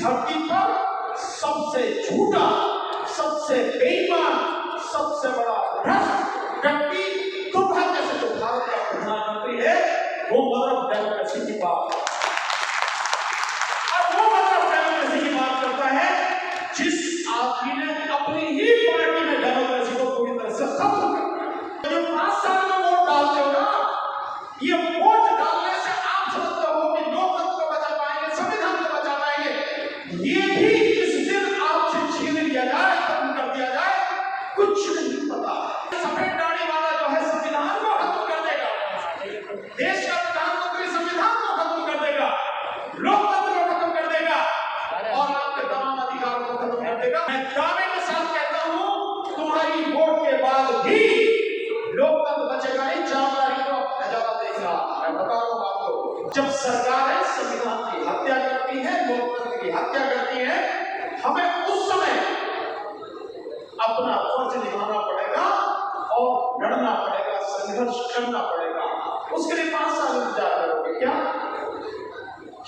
धरती पर सबसे झूठा, सबसे बेईमान, सबसे बड़ा भ्रष्ट व्यक्ति दुर्भाग्य से जो भारत का प्रधानमंत्री है वो मदर ऑफ डेमोक्रेसी की बात, और वो मदर ऑफ डेमोक्रेसी की बात करता है जिस आदमी ने अपनी ही पार्टी में डेमोक्रेसी को पूरी तरह से खत्म कर दिया। जो 5 साल में वोट डालते हो ना, ये वोट डालने से आप समझते हो कि लोकतंत्र को बचा पाएंगे, संविधान को बचा पाएंगे, ये भी इस दिन आपसे छीन लिया जाए, खत्म कर दिया जाए, कुछ नहीं पता। सफेद दाढ़ी वाला जो है संविधान को खत्म कर देगा, देश का प्रधानमंत्री संविधान को खत्म कर देगा, लोकतंत्र को खत्म कर देगा और आपके तमाम अधिकारों को खत्म कर देगा। मैं दावे के साथ कहता हूं तुम्हारी वोट के बाद भी लोकतंत्र बचेगा नहीं, जामदारी को नजारा देगा। मैं बता रहा हूं आपको, जब सरकारें संविधान की हत्या करती है, लोकतंत्र की हत्या करती है, हमें उस समय अपना फर्ज निभाना पड़ेगा और लड़ना पड़ेगा, संघर्ष करना पड़ेगा। उसके लिए 5 साल इंतजार करोगे क्या?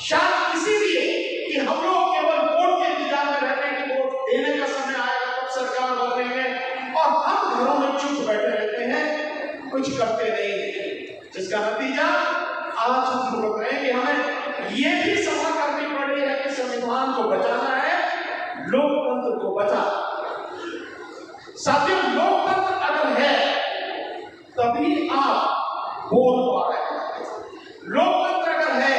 शायद इसीलिए कि हम लोग केवल वोट के इंतजार में रहते हैं कि वोट देने का समय आएगा तब सरकार बदलेंगे, और हम घरों में चुप बैठे रहते हैं, कुछ करते नहीं, जिसका नतीजा आज हम भुगत रहे हैं कि हमें ये भी सफर करनी पड़ी है कि संविधान को बचाना है, लोकतंत्र को बचाना। साथियों, लोकतंत्र अगर है तभी आप बोल पा रहे हैं, लोकतंत्र अगर है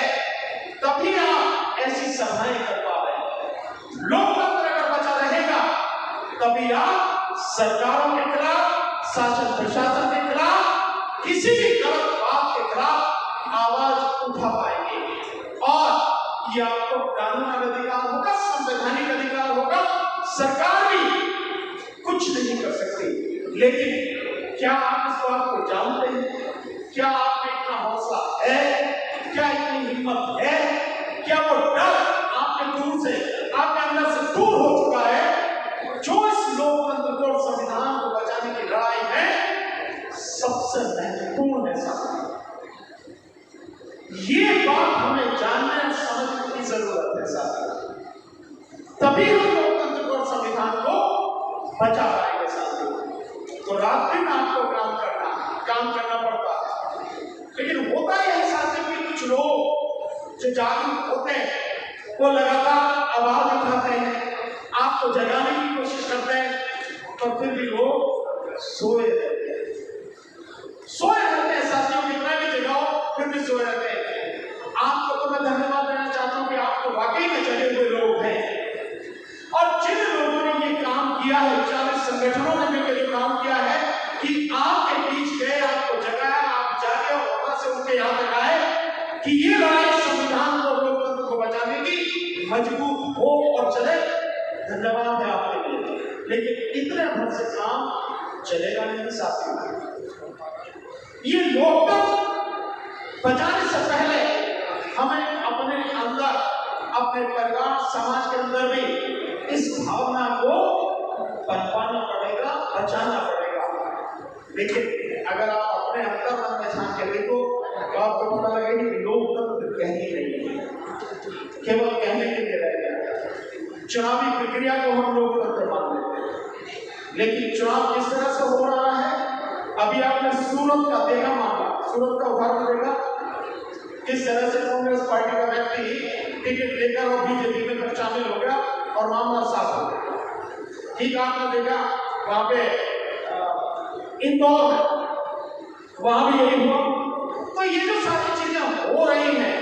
तभी आप ऐसी सभाएं कर पा रहे हैं, लोकतंत्र अगर बचा रहेगा तभी आप सरकारों के खिलाफ, शासन प्रशासन के खिलाफ, किसी भी गलत बात के खिलाफ आवाज उठा पाएंगे। और ये आपको कानून का अधिकार होगा, संवैधानिक अधिकार होगा, सरकार भी कुछ नहीं कर सकती। लेकिन क्या आप इस बात को जानते हैं? क्या आप में इतना हौसला है? क्या इतनी हिम्मत है? क्या वो डर आपके दूर से, आपके अंदर से दूर हो चुका है, जो इस लोकतंत्र को और संविधान को बचाने की लड़ाई में सबसे महत्वपूर्ण है? साथियों, ये बात हमें जानने और समझने की जरूरत है साथियों, तभी हम लोकतंत्र को और संविधान को बचा पाएंगे साथियों। तो रात दिन आपको काम करना पड़ता है, लेकिन होता यह है साथियों कि कुछ लोग जो जागरूक होते हैं वो लगातार आवाज उठाते हैं, आपको जगाने की कोशिश करते हैं, और फिर भी लोग सोए रहते हैं साथियों। कितना भी जगाओ फिर भी सोए रहते हैं। आपको तो मैं धन्यवाद देना चाहता हूं कि आप तो वाकई में जगे हुए लोग हैं, और जिन लोगों ने ये काम किया है, 40 संगठनों ने मिलकर जो काम किया है कि आपके बीच गए, आपको जगाया, आप जागे और वहां से उनके यहाँ तक आए कि ये लड़ाई संविधान को, लोकतंत्र को बचाने की मजबूत हो और चले, धन्यवाद है आपके लिए। लेकिन इतने भर से काम चलेगा नहीं साथियों। ये लोकतंत्र बचाने से पहले हमें अपने अंदर, अपने परिवार, समाज के अंदर भी इस भावना को पनपाना पड़ेगा, बचाना पड़ेगा। लेकिन अगर आप अपने अंदर मन में झांक के देखो तो आपको पता लगेगा कि लोकतंत्र कहने नहीं है, केवल कहने के लिए रह गया। चुनावी प्रक्रिया को हम लोकतंत्र मान लेते हैं, लेकिन चुनाव किस तरह से हो रहा है? अभी आपने सूरत का देखा मामला, सूरत का उदाहरण देखा, किस तरह से कांग्रेस पार्टी का व्यक्ति टिकट लेकर और बीजेपी में शामिल हो गया और मामला साफ हो गया। ठीक आपने देखा वहां पे इंदौर में, वहां भी यही हुआ। तो ये जो सारी चीजें हो रही हैं,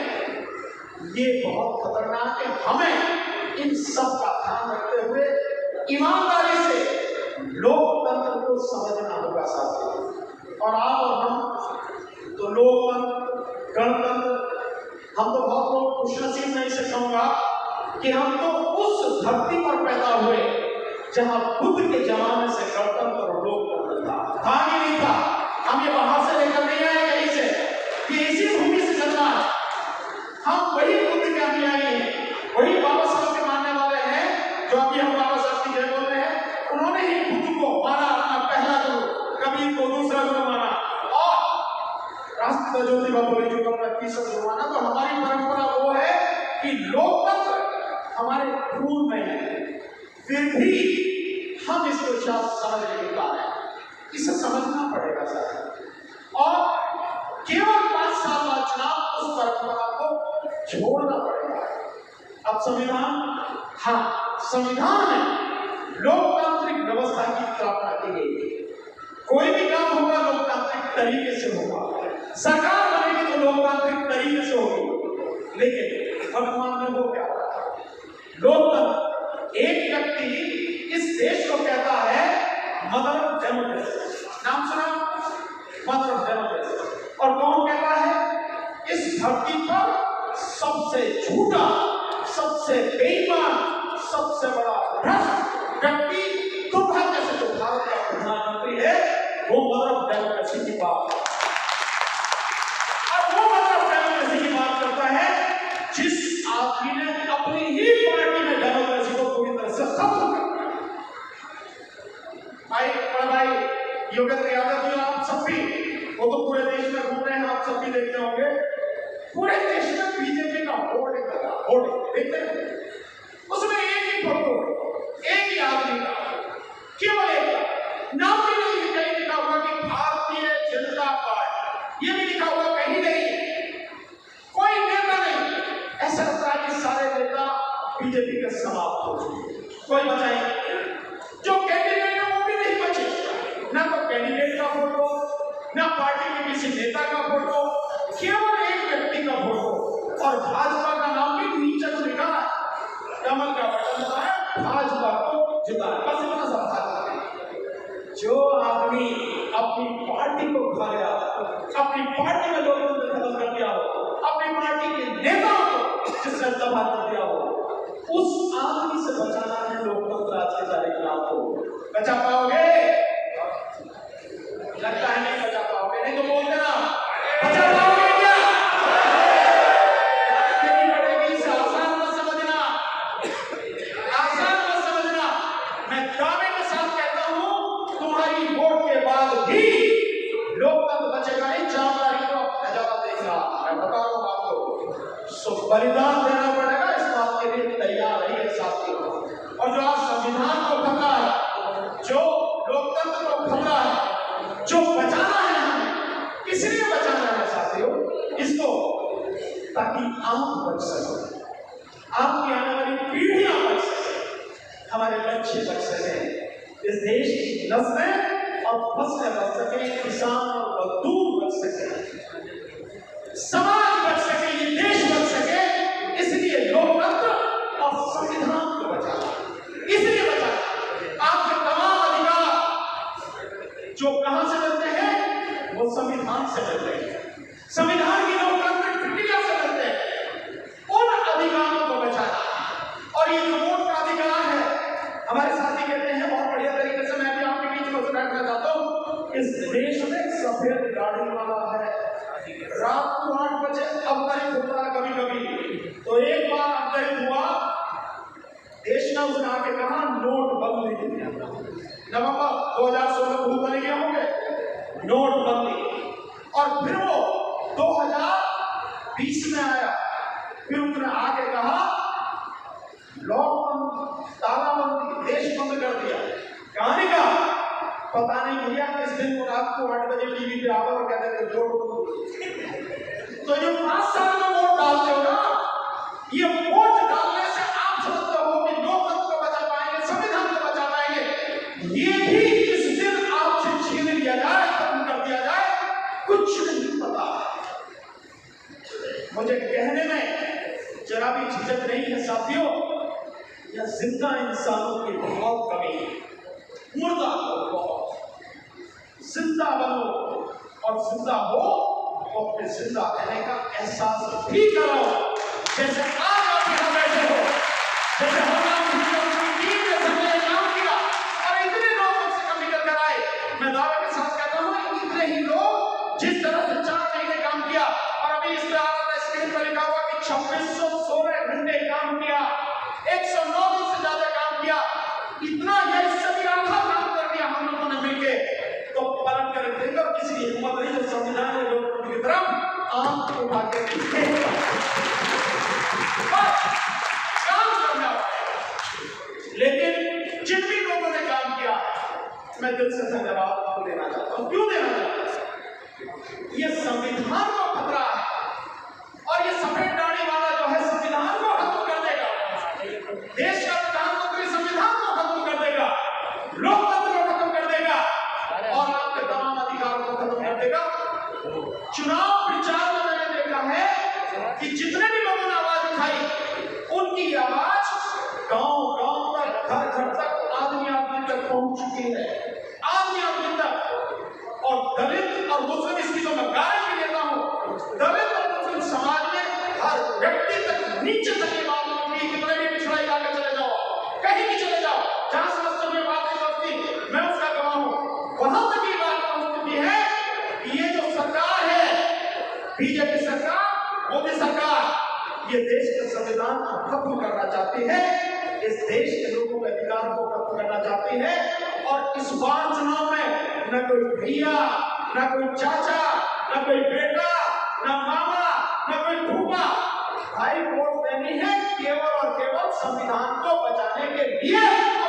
ये बहुत खतरनाक है। हमें इन सब का ध्यान रखते हुए ईमानदारी से लोकतंत्र को समझना होगा साथियों। और आप और हम तो लोकतंत्र, गणतंत्र, हम तो बहुत लोग खुशनसीब, मैं इसे कहूंगा कि हम तो उस धरती पर पैदा हुए जहां खुद के जमाने से गणतंत्र और लोकतंत्र था ही नहीं था। हम ये बाहर से लेकर नहीं आए कहीं से, कि इसी भूमि से जन्मा है। हम वही बुद्ध के अनुयायी हैं, वही बाबा साहब के मानने वाले हैं, जो अभी हम बाबा साहब की जय बोल रहे हैं। उन्होंने ही बुद्ध को माना अपना पहला गुरु, कबीर को दूसरा गुरु माना, और राष्ट्रपिता ज्योतिबा फुले जी को अपना तीसरा गुरु माना। तो हमारी परंपरा वो है कि लोकतंत्र हमारे खून में है, फिर भी हम इसको शायद समझ नहीं पा रहे हैं। इसे समझना पड़ेगा सर, और केवल 5 साल बाद चुनाव उस परंपरा को छोड़ना पड़ेगा। अब संविधान, हाँ, संविधान में लोकतांत्रिक व्यवस्था की स्थापना की गई। कोई भी काम होगा लोकतांत्रिक तरीके से होगा, सरकार बनेगी तो लोकतांत्रिक तरीके से होगी। लेकिन वर्तमान में वो क्या होता है, लोकतंत्र, एक व्यक्ति इस देश को कहता है मदर ऑफ डेमोक्रेसी। नाम सुना, मदर ऑफ डेमोक्रेसी। और कौन कहता है इस धरती पर सबसे झूठा, सबसे बेईमान, सबसे बड़ा भ्रष्ट व्यक्ति दुर्भाग्य से जो भारत का प्रधानमंत्री है वो मदर ऑफ डेमोक्रेसी की बात, और वो मदर ऑफ डेमोक्रेसी की बात करता है जिस आदमी ने अपनी ही पार्टी में डेमोक्रेसी को पूरी तरह से खत्म कर दिया। भाई, बड़ा भाई, योगेंद्र यादव जी, आप सब भी, वो तो पूरे देश में घूम रहे हैं, आप सब भी देखते होंगे, पूरे देश में बीजेपी का होर्डिंग लगा, होर्डिंग देखते हैं, उसमें एक ही फोटो, एक ही आदमी का, केवल एक का नाम भी नहीं कहीं लिखा हुआ कि भारतीय जनता पार्टी, ये भी लिखा हुआ कहीं नहीं, कोई नेता नहीं। ऐसा लगता है कि सारे नेता बीजेपी के समाप्त हो चुके, कोई बचा ही नहीं। जो कैंडिडेट है वो भी नहीं बचे, ना तो कैंडिडेट का फोटो, ना पार्टी के किसी नेता का फोटो, केवल एक व्यक्ति का फोटो, और भाजपा का नाम भी नीचे तो लिखा है, कमल का बटन है, भाजपा को जिताए, बस इतना सा भाजपा। जो आदमी अपनी पार्टी को खा गया, अपनी पार्टी में लोगों ने खत्म कर दिया हो, अपनी पार्टी के नेताओं को जिसने तबाह कर दिया हो, उस आदमी से बचाना है लोकतंत्र। आज के तारीख में आपको बचा पाओगे? लगता है नहीं बचा पाओगे, नहीं तो बोलते ना, बचा पाओगे क्या? देनी पड़ेगी, इसे आसान मत समझना, आसान मत समझना। मैं दावे के साथ कहता हूं, तुम्हारी वोट के बाद भी लोकतंत्र बचेगा नहीं। 4 तारीख को नजारा देखना, मैं बता रहा हूं आपको, सो बलिदान देना पड़ेगा, इस बात के लिए तैयार रहिए साथियों। और जो आज संविधान को खतरा है, जो लोकतंत्र को खतरा है, जो बचाना है हमें, इसलिए बचाना है साथियों इसको, ताकि आप बच सके, आपकी आने वाली पीढ़ियां बच सके, हमारे बच्चे बच सके, इस देश की नस्लें और फसलें बच सके, किसान और मजदूर बच सके, समाज बच सके, ये देश बच सके। इसलिए लोकतंत्र और संविधान को बचाना, इसलिए बचाना। आपके तमाम अधिकार जो कहां से मिलते हैं, वो संविधान से मिलते हैं, संविधान की लोकतांत्रिक प्रक्रिया से मिलते हैं। उन अधिकारों को बचाना, और ये जो वोट का अधिकार है, हमारे साथी कहते हैं बहुत बढ़िया तरीके से, मैं भी आपके बीच में बैठना चाहता हूँ, इस देश में सफेद गाड़ी वाला है, रात को 8 बजे अवतरित होता है कभी कभी, तो एक बार अवतरित हुआ, देश ने उसने आके कहा नोटबंदी, नवंबर 2016 को बन गए होंगे नोटबंदी, और फिर वो 2020 में आया, फिर उसने आगे कहा लॉकडाउन, तालाबंदी, देश बंद कर दिया। कहानी का पता नहीं भैया, इस दिन को रात को 8 बजे टीवी पे आवा और कहते थे वोट। तो जो 5 साल में वोट डालते हो ना, ये वोट डालने से आप समझते हो कि लोकतंत्र को बचा पाएंगे, संविधान को बचा पाएंगे, ये भी इस दिन आपसे छीन लिया जाए, खत्म कर दिया जाए, कुछ नहीं पता। मुझे कहने में जरा भी झिझक नहीं है साथियों, यह जिंदा इंसानों की बहुत कमी है, मुर्दा हो बहुत, जिंदा बनो, और जिंदा हो तो अपने जिंदा रहने का एहसास भी करो। जैसे आज आप यहाँ बैठे हो, जैसे हम टीम ने सबने काम किया और इतने लोग मुझसे कम निकल कर आए, मैं दावे के साथ कहता हूँ इतने ही लोग जिस तरह से 4 महीने काम किया, और अभी इस पे आ रहा था स्क्रीन पर लिखा हुआ कि 2616 घंटे काम किया, 109 दिन से ज्यादा काम किया, इतना या इससे भी आधा काम कर दिया हम लोगों ने मिलके, तो पलट कर देंगे और किसी की हिम्मत नहीं जो संविधान है लोगों की तरफ आंख उठा के काम करना जिन भी लोगों ने काम किया मैं दिल से धन्यवाद आपको देना चाहता हूं। क्यों देना चाहता हूं? ये संविधान को खतरा है और ये सफेद दाढ़ी वाला जो है संविधान को खत्म कर देगा। देश का प्रधानमंत्री संविधान को खत्म कर देगा, लोकतंत्र को खत्म कर देगा और आपके तमाम अधिकारों को खत्म कर देगा। चुनाव प्रचार में मैंने देखा है कि जितने भी लोगों ने आवाज उठाई उनकी आवाज गांव-गांव तक, घर-घर तक, आदमी तक पहुंच चुकी है, आदमी तक। और दलित और मुस्लिम, इसकी जो मैं गारंटी देता हूं, दलित और मुस्लिम समाज में हर व्यक्ति तक, नीचे तक ये बात पहुंची। कितने भी पिछड़ा इलाका चले जाओ, कहीं भी चले जाओ, जहां शास्त्र में बात नहीं करती, मैं उसका गवाह हूं, वहां तक ये बात पहुंच चुकी है कि ये जो सरकार है, बीजेपी सरकार, मोदी सरकार, ये देश के संविधान को खत्म करना चाहती है, इस देश के लोगों के अधिकारों को खत्म करना चाहती है। और इस बार चुनाव में न कोई भैया, न कोई चाचा, न कोई बेटा, न मामा, न कोई फूफा, भाई वोट देनी है केवल और केवल संविधान को बचाने के लिए।